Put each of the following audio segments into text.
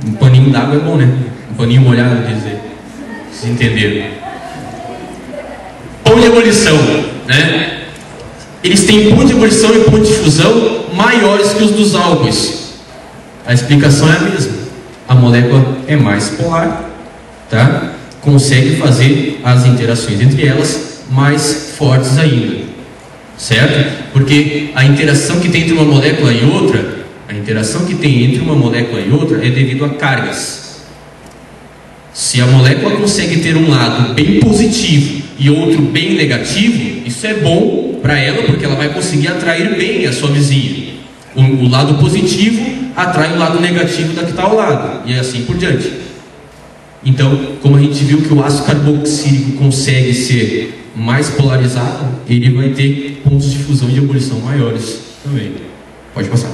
Um paninho d'água é bom, né? Um paninho molhado, quer dizer. Vocês entenderam? Ponto de ebulição, né? Eles têm ponto de ebulição e ponto de fusão maiores que os dos álcoois. A explicação é a mesma. A molécula é mais polar, tá? Consegue fazer as interações entre elas mais fortes ainda, certo? Porque a interação que tem entre uma molécula e outra, é devido a cargas. Se a molécula consegue ter um lado bem positivo e outro bem negativo, isso é bom para ela, porque ela vai conseguir atrair bem a sua vizinha. O lado positivo atrai o lado negativo da que está ao lado, e assim por diante. Então, como a gente viu que o ácido carboxílico consegue ser mais polarizado, ele vai ter pontos de fusão e de ebulição maiores também. Pode passar.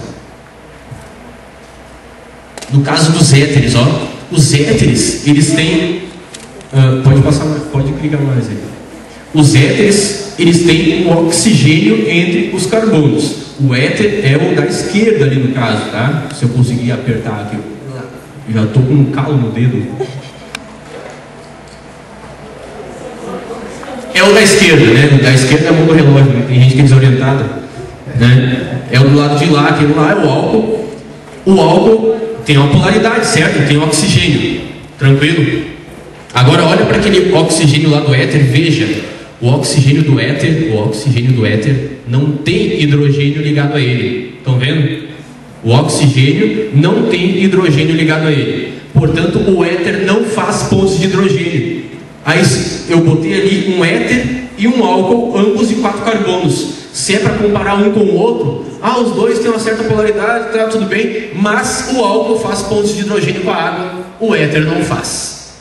No caso dos éteres, ó, os éteres, eles têm... pode passar, pode clicar mais aí. Os éteres, eles têm um oxigênio entre os carbonos. O éter é o da esquerda ali no caso, tá? Se eu conseguir apertar aqui, eu já estou com um calo no dedo. É o da esquerda, né? O da esquerda é a mão do relógio, né? Tem gente que é desorientada, né? É o do lado de lá, aquele lá é o álcool. O álcool tem uma polaridade, certo? Tem um oxigênio, tranquilo? Agora olha para aquele oxigênio lá do éter, veja. O oxigênio do éter não tem hidrogênio ligado a ele. Estão vendo? O oxigênio não tem hidrogênio ligado a ele. Portanto, o éter não faz pontos de hidrogênio. Aí eu botei ali um éter e um álcool, ambos de 4 carbonos. Se é para comparar um com o outro, os dois têm uma certa polaridade, tá, tudo bem, mas o álcool faz pontos de hidrogênio com a água, o éter não faz.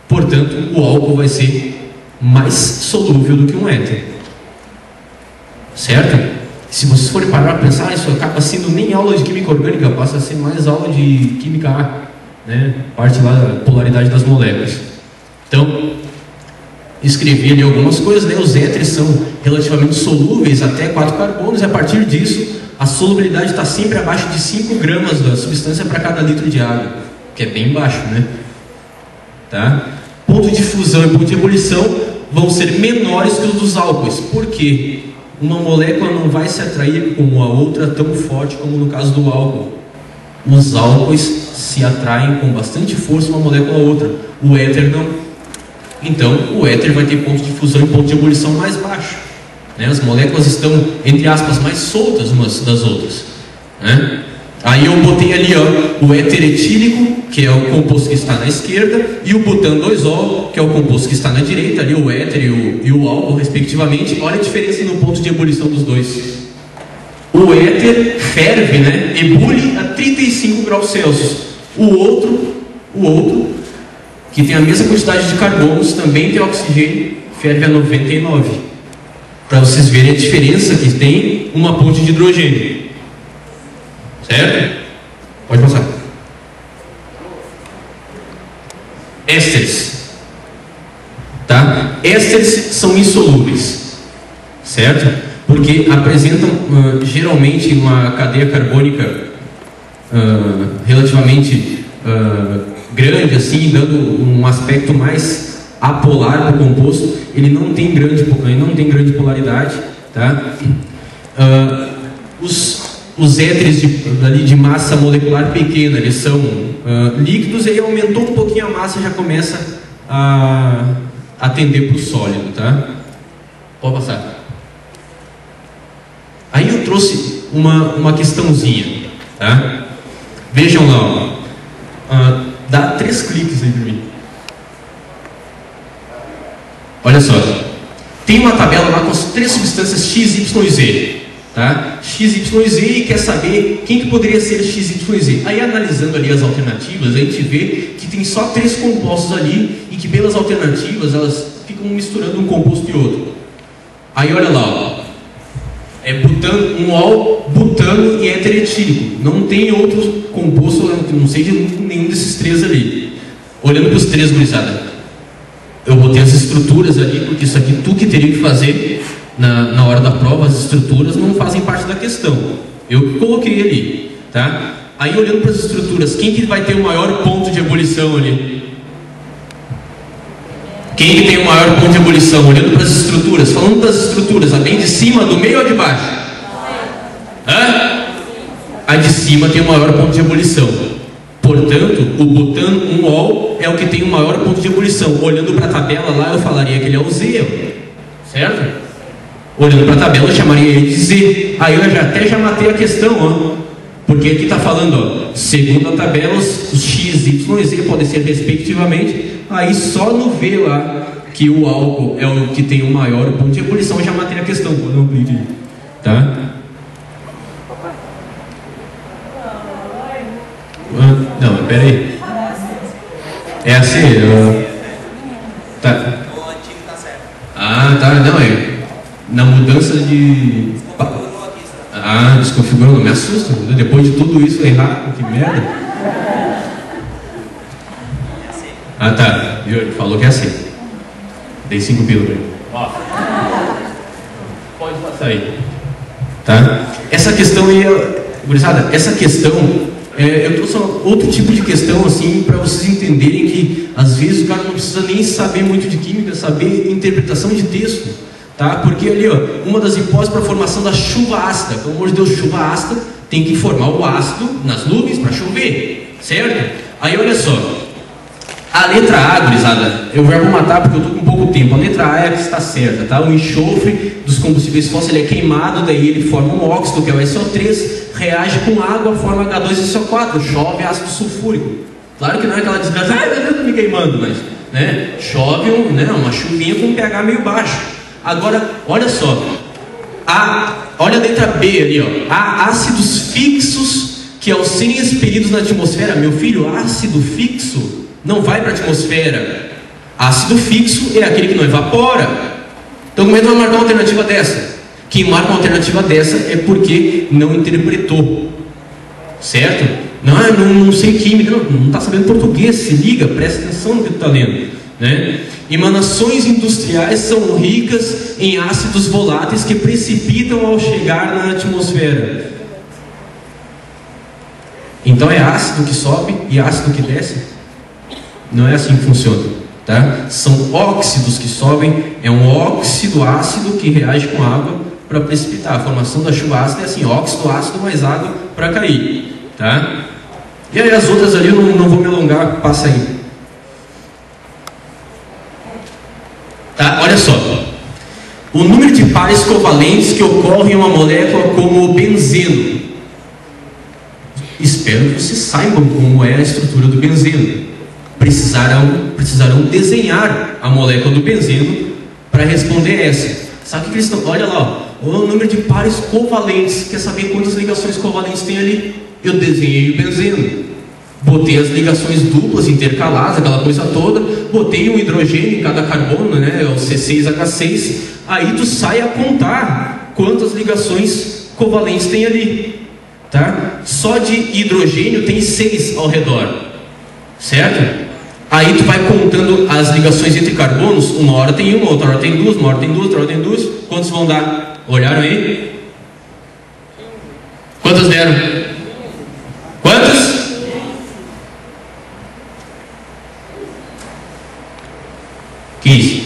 Portanto, o álcool vai ser mais solúvel do que um éter, certo? Se vocês forem parar para pensar, isso acaba sendo nem aula de química orgânica, passa a ser mais aula de química A, né? Parte lá da polaridade das moléculas. Então, escrevi ali algumas coisas, né? Os éteres são relativamente solúveis até 4 carbonos, e a partir disso a solubilidade está sempre abaixo de 5 gramas da substância para cada litro de água, que é bem baixo, né? Tá? Ponto de fusão e ponto de ebulição vão ser menores que os dos álcoois. Por quê? Uma molécula não vai se atrair com a outra tão forte como no caso do álcool. Os álcoois se atraem com bastante força uma molécula a outra, o éter não. Então o éter vai ter ponto de fusão e ponto de ebulição mais baixo, né? As moléculas estão, entre aspas, mais soltas umas das outras, né? Aí eu botei ali, ó, o éter etílico, que é o composto que está na esquerda, e o butan-2-ol, que é o composto que está na direita, ali o éter e o álcool, respectivamente. Olha a diferença no ponto de ebulição dos dois. O éter ferve, né? Ebule a 35 graus Celsius. O outro, que tem a mesma quantidade de carbonos, também tem oxigênio, ferve a 99. Para vocês verem a diferença que tem uma ponte de hidrogênio. Certo? Pode passar. Ésteres. Tá? Ésteres são insolúveis, certo? Porque apresentam geralmente uma cadeia carbônica relativamente grande, assim, dando um aspecto mais apolar para o composto. Ele não tem grande polaridade, tá? Os éteres de massa molecular pequena, eles são líquidos, e aí aumentou um pouquinho a massa, já começa a tender para o sólido, tá? Pode passar. Aí eu trouxe uma questãozinha, tá? Vejam lá, ó. Dá 3 cliques aí para mim. Olha só, tem uma tabela lá com as 3 substâncias X, Y e Z, tá? X, Y e Z, e quer saber quem que poderia ser X, Y e Z. Aí, analisando ali as alternativas, a gente vê que tem só 3 compostos ali, e que pelas alternativas elas ficam misturando um composto e outro. Aí olha lá, ó. É butano, butano e éter etílico. Não tem outro composto, não sei de nenhum desses 3 ali. Olhando para os 3, gurizada, eu botei as estruturas ali, porque isso aqui tu que teria que fazer na hora da prova. As estruturas não fazem parte da questão, eu coloquei ali, tá? Aí olhando para as estruturas, quem que vai ter o maior ponto de ebulição ali? Quem que tem o maior ponto de ebulição? Olhando para as estruturas, falando das estruturas, a bem de cima, do meio ou de baixo? Hã? A de cima tem o maior ponto de ebulição. Portanto, o butano 1-ol é o que tem o maior ponto de ebulição. Olhando para a tabela lá, eu falaria que ele é o Z, certo? Olhando para a tabela, eu chamaria ele de Z. Aí eu já matei a questão, ó. Porque aqui está falando, ó, segundo a tabela, os X, Y e Z podem ser respectivamente. Aí só no V lá, que o álcool é o que tem o maior ponto de ebulição, eu já matei a questão. Vou dar um print aí, tá? Não, pera aí. É assim, tá. Ah, tá, não, é na mudança de... Ah, desconfigurou, não me assusta. Depois de tudo isso, errar, que merda. Ah, tá, ele falou que é assim. Dei 5 pila pra ele. Ó. Pode passar aí. Tá? Essa questão aí, gurizada, essa questão... eu trouxe outro tipo de questão assim para vocês entenderem que às vezes o cara não precisa nem saber muito de química, saber interpretação de texto, tá? Porque ali, ó, uma das hipóteses para a formação da chuva ácida, pelo amor de Deus, chuva ácida tem que formar o ácido nas nuvens para chover, certo? Aí olha só, a letra A, gurizada, eu já vou matar porque eu estou com pouco tempo. A letra A é a que está certa, tá? O enxofre dos combustíveis fósseis ele é queimado, daí ele forma um óxido que é o SO3, reage com água, forma H2SO4, chove ácido sulfúrico. Claro que não é aquela desgraça, eu estou me queimando, mas, né? Chove uma chuvinha com um pH meio baixo. Agora, olha só, olha a letra B ali, ó. Há ácidos fixos que ao serem expelidos na atmosfera, meu filho, ácido fixo não vai para a atmosfera. Ácido fixo é aquele que não evapora. Então como é que vai marcar uma alternativa dessa? Quem marca uma alternativa dessa é porque não interpretou, certo? Não sei química, não está sabendo português, se liga, presta atenção no que tu está lendo, né? Emanações industriais são ricas em ácidos voláteis que precipitam ao chegar na atmosfera. Então é ácido que sobe e ácido que desce? Não é assim que funciona, tá? São óxidos que sobem, é um óxido ácido que reage com água para precipitar. A formação da chuva ácida é assim, óxido ácido mais água para cair, tá? E aí as outras ali eu não vou me alongar, passa aí. Tá? Olha só, o número de pares covalentes que ocorrem em uma molécula como o benzeno. Espero que vocês saibam como é a estrutura do benzeno. Precisarão desenhar a molécula do benzeno para responder essa. Sabe o que eles estão? Olha lá, ó, o número de pares covalentes. Quer saber quantas ligações covalentes tem ali? Eu desenhei o benzeno, botei as ligações duplas intercaladas, aquela coisa toda, botei um hidrogênio em cada carbono, né? O C6H6. Aí tu sai a contar quantas ligações covalentes tem ali, tá? Só de hidrogênio tem 6 ao redor, certo? Aí tu vai contando as ligações entre carbonos, uma hora tem uma, outra hora tem duas, uma hora tem duas, outra hora tem duas. Quantos vão dar? Olharam aí? Quantas deram? Quantas? Quinze.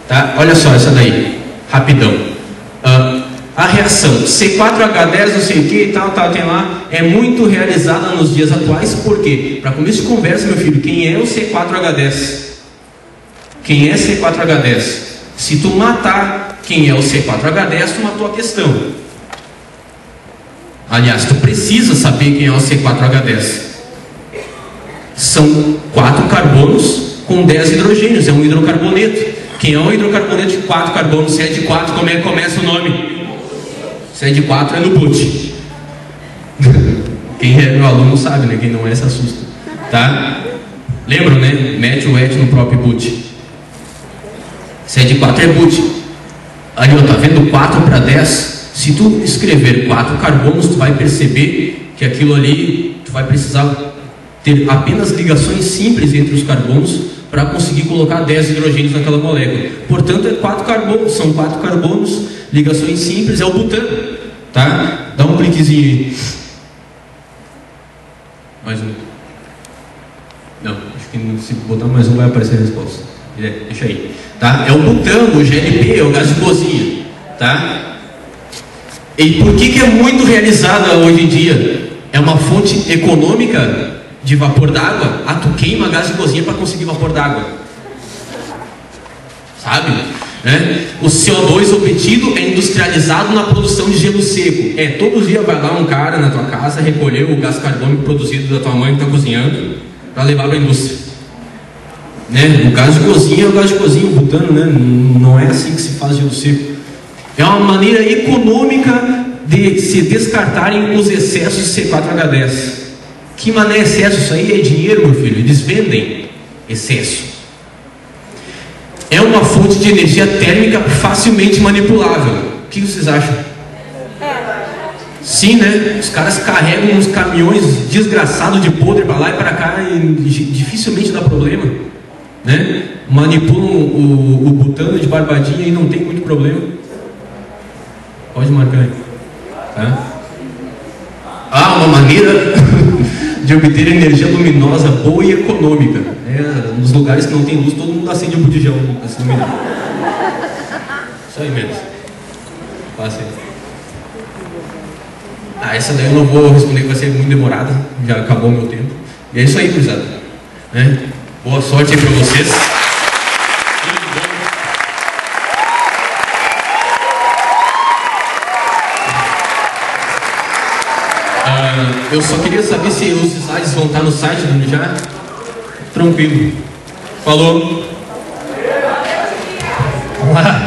Tá? Olha só essa daí, rapidão. A reação C4H10, não sei o que e tal, tem lá, é muito realizada nos dias atuais, por quê? Para começo de conversa, meu filho, quem é o C4H10? Quem é C4H10? Se tu matar quem é o C4H10, tu matou a questão. Aliás, tu precisa saber quem é o C4H10. São 4 carbonos com 10 hidrogênios, é um hidrocarboneto. Quem é um hidrocarboneto de 4 carbonos? Se é de 4, como é que começa o nome? Se é de 4 é no but. Quem é meu aluno sabe, né? Quem não é se assusta, tá? Lembram, né? Mete o et no próprio but. Se é de 4 é but. Ali, ó, tá vendo 4 para 10? Se tu escrever 4 carbonos, tu vai perceber que aquilo ali, tu vai precisar ter apenas ligações simples entre os carbonos para conseguir colocar 10 hidrogênios naquela molécula. portanto, é 4 carbonos, são 4 carbonos, ligações simples, é o butano, tá? Dá um cliquezinho aí. Mais um. Não, acho que se botar mais um vai aparecer a resposta. Deixa aí. Tá? É o butano, o GLP, é o gás de cozinha. Tá? E por que é muito realizada hoje em dia? É uma fonte econômica de vapor d'água. Ah, tu queima gás de cozinha para conseguir vapor d'água. Sabe? Né? O CO2 obtido é industrializado na produção de gelo seco. Todo dia vai lá um cara na tua casa recolher o gás carbônico produzido da tua mãe que está cozinhando para levar para a indústria. Né? O gás de cozinha é o gás de cozinha, o butano, né? Não é assim que se faz gelo seco. É uma maneira econômica de se descartarem os excessos de C4H10. Que mané excesso? Isso aí é dinheiro, meu filho. Eles vendem excesso. É uma fonte de energia térmica facilmente manipulável. O que vocês acham? Sim, né? Os caras carregam uns caminhões desgraçados de podre para lá e para cá e dificilmente dá problema, né? Manipulam o butano de barbadinha e não tem muito problema. Pode marcar aí. Tá? Uma maneira de obter energia luminosa boa e econômica. Nos lugares que não tem luz, todo mundo acende um botijão assim, melhor. Isso aí mesmo. Passa aí. Essa daí eu não vou responder, que vai ser muito demorada. Já acabou o meu tempo. E é isso aí, cruzada. Né? Boa sorte aí pra vocês. Eu só queria saber se os slides vão estar no site do Unijá. Tranquilo. Falou. Vamos lá.